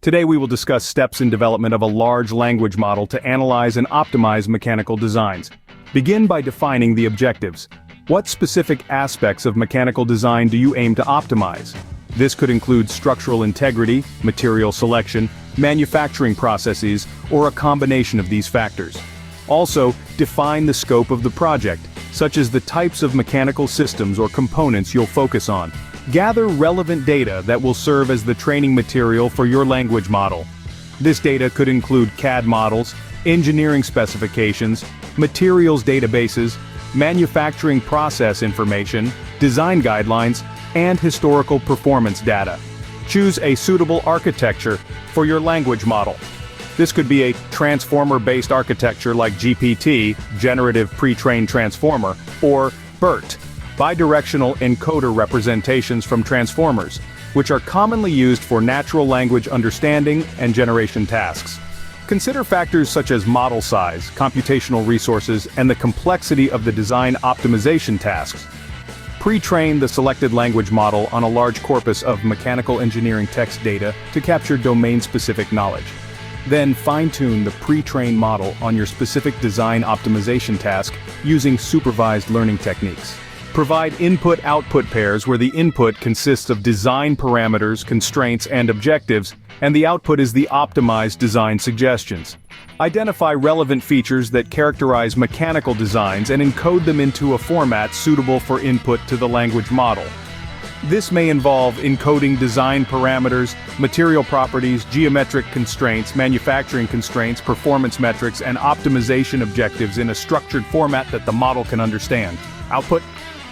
Today we will discuss steps in development of a large language model to analyze and optimize mechanical designs. Begin by defining the objectives. What specific aspects of mechanical design do you aim to optimize? This could include structural integrity, material selection, manufacturing processes, or a combination of these factors. Also, define the scope of the project, such as the types of mechanical systems or components you'll focus on. Gather relevant data that will serve as the training material for your language model. This data could include CAD models, engineering specifications, materials databases, manufacturing process information, design guidelines, and historical performance data. Choose a suitable architecture for your language model. This could be a transformer-based architecture like GPT, Generative Pre-trained Transformer, or BERT, bidirectional encoder representations from transformers, which are commonly used for natural language understanding and generation tasks. Consider factors such as model size, computational resources, and the complexity of the design optimization tasks. Pre-train the selected language model on a large corpus of mechanical engineering text data to capture domain-specific knowledge. Then fine-tune the pre-trained model on your specific design optimization task using supervised learning techniques. Provide input-output pairs where the input consists of design parameters, constraints, and objectives, and the output is the optimized design suggestions. Identify relevant features that characterize mechanical designs and encode them into a format suitable for input to the language model. This may involve encoding design parameters, material properties, geometric constraints, manufacturing constraints, performance metrics, and optimization objectives in a structured format that the model can understand. Output: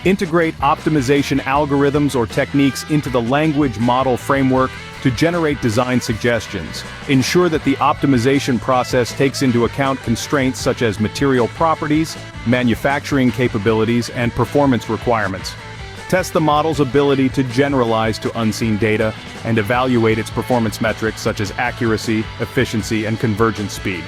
integrate optimization algorithms or techniques into the language model framework to generate design suggestions. Ensure that the optimization process takes into account constraints such as material properties, manufacturing capabilities, and performance requirements. Test the model's ability to generalize to unseen data and evaluate its performance metrics such as accuracy, efficiency, and convergence speed.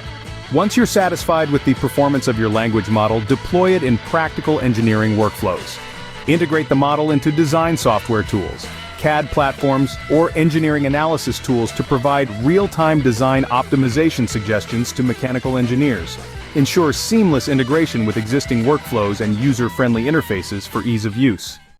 Once you're satisfied with the performance of your language model, deploy it in practical engineering workflows. Integrate the model into design software tools, CAD platforms, or engineering analysis tools to provide real-time design optimization suggestions to mechanical engineers. Ensure seamless integration with existing workflows and user-friendly interfaces for ease of use.